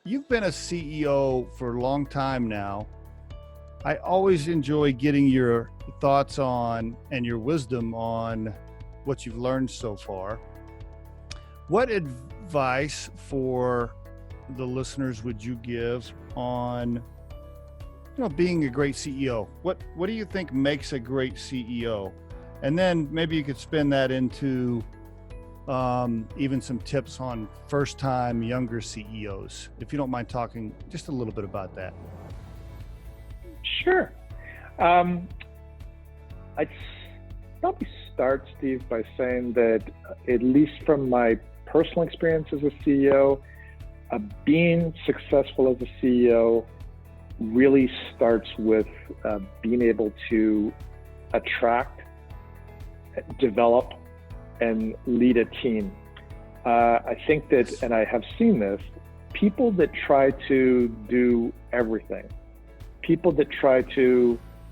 You've been a CEO for a long time now. I always enjoy getting your thoughts on and your wisdom on what you've learned so far. What advice for the listeners would you give on, being a great CEO? What do you think makes a great CEO? And then maybe you could spin that into even some tips on first-time younger CEOs, if you don't mind talking just a little bit about that. Sure. I'd probably start, Steve, by saying that at least from my personal experience as a CEO, being successful as a CEO really starts with being able to attract, develop, and lead a team. I think that, and I have seen this, people that try to do everything, people that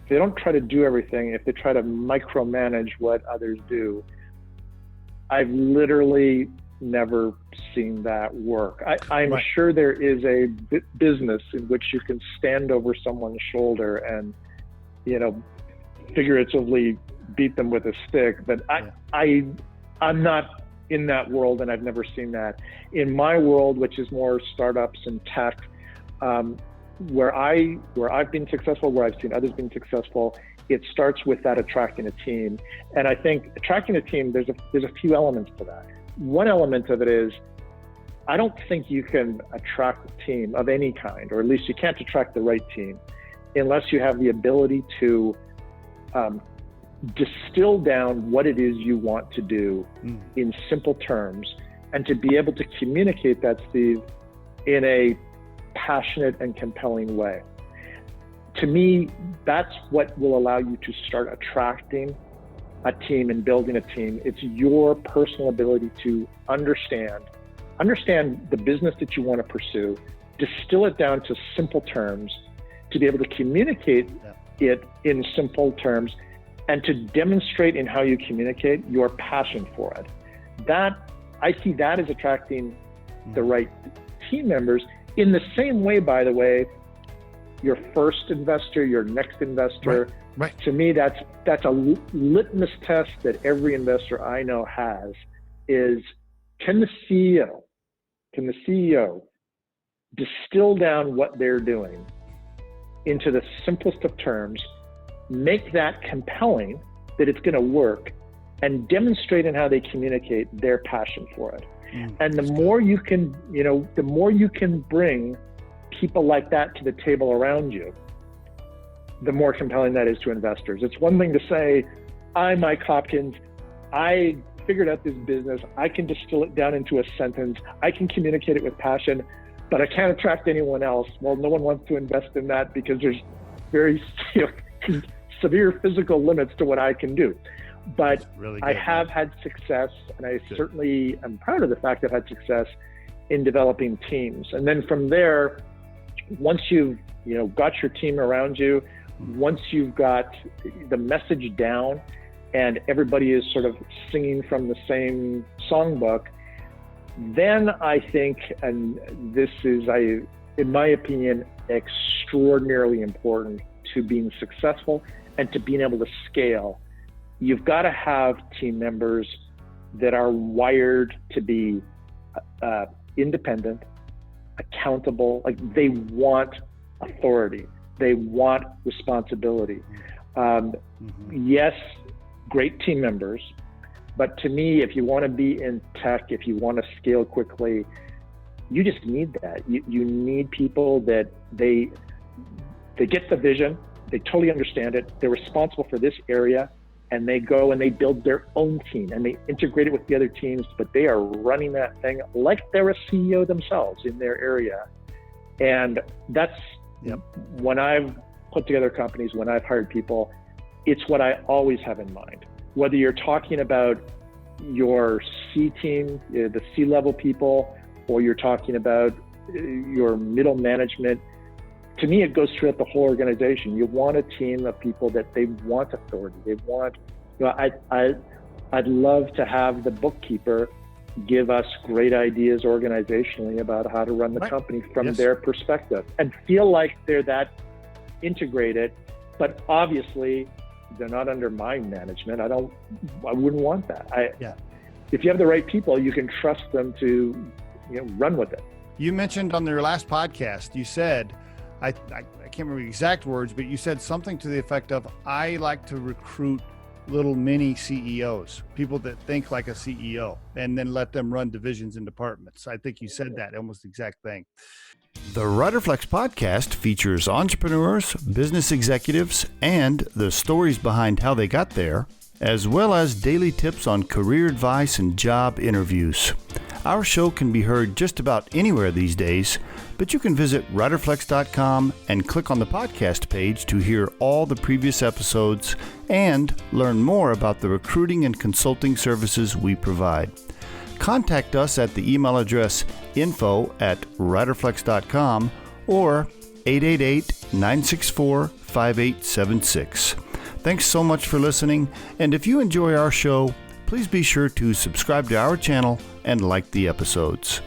they don't try to do everything, if they try to micromanage what others do, I've literally never seen that work. I'm Right. sure there is a business in which you can stand over someone's shoulder and, figuratively beat them with a stick, but I'm not in that world, and I've never seen that. In my world, which is more startups and tech, where I've been successful, where I've seen others being successful, it starts with that attracting a team. And I think attracting a team, there's a few elements to that. One element of it is, I don't think you can attract a team of any kind, or at least you can't attract the right team, unless you have the ability to distill down what it is you want to do in simple terms, and to be able to communicate that, Steve, in a passionate and compelling way. To me, that's what will allow you to start attracting a team and building a team. It's your personal ability to understand the business that you want to pursue, distill it down to simple terms, to be able to communicate it in simple terms, and to demonstrate in how you communicate your passion for it. I see that as attracting the right team members. In the same way, by the way, your first investor, your next investor, Right. to me, that's a litmus test that every investor I know has, is can the CEO distill down what they're doing into the simplest of terms, make that compelling, that it's going to work, and demonstrate in how they communicate their passion for it. And the more you can, the more you can bring people like that to the table around you, the more compelling that is to investors. It's one thing to say, I'm Mike Hopkins, I figured out this business, I can distill it down into a sentence, I can communicate it with passion, but I can't attract anyone else. Well, no one wants to invest in that because there's very severe physical limits to what I can do. But Really I good, have man. had success, and I certainly am proud of the fact that I've had success in developing teams. And then from there, once you've got your team around you, once you've got the message down and everybody is sort of singing from the same songbook, then I think, and this is, in my opinion, extraordinarily important to being successful and to being able to scale. You've got to have team members that are wired to be independent, accountable, like they want authority, they want responsibility. Yes, great team members, but to me, if you want to be in tech, if you want to scale quickly, you just need that. You need people that they get the vision, they totally understand it, they're responsible for this area, and they go and they build their own team and they integrate it with the other teams, but they are running that thing like they're a CEO themselves in their area. And that's when I've put together companies, when I've hired people, it's what I always have in mind. Whether you're talking about your C team, the C-level people, or you're talking about your middle management, to me, it goes throughout the whole organization. You want a team of people that they want authority. They want, I'd love to have the bookkeeper give us great ideas organizationally about how to run the company from their perspective, and feel like they're that integrated. But obviously, they're not under my management. I wouldn't want that. If you have the right people, you can trust them to, run with it. You mentioned on your last podcast, you said, I can't remember the exact words, but you said something to the effect of, I like to recruit little mini CEOs, people that think like a CEO, and then let them run divisions and departments. I think you said that almost the exact thing. The Riderflex podcast features entrepreneurs, business executives, and the stories behind how they got there, as well as daily tips on career advice and job interviews. Our show can be heard just about anywhere these days, but you can visit riderflex.com and click on the podcast page to hear all the previous episodes and learn more about the recruiting and consulting services we provide. Contact us at the email address info@riderflex.com or 888-964-5876. Thanks so much for listening, and if you enjoy our show, please be sure to subscribe to our channel and like the episodes.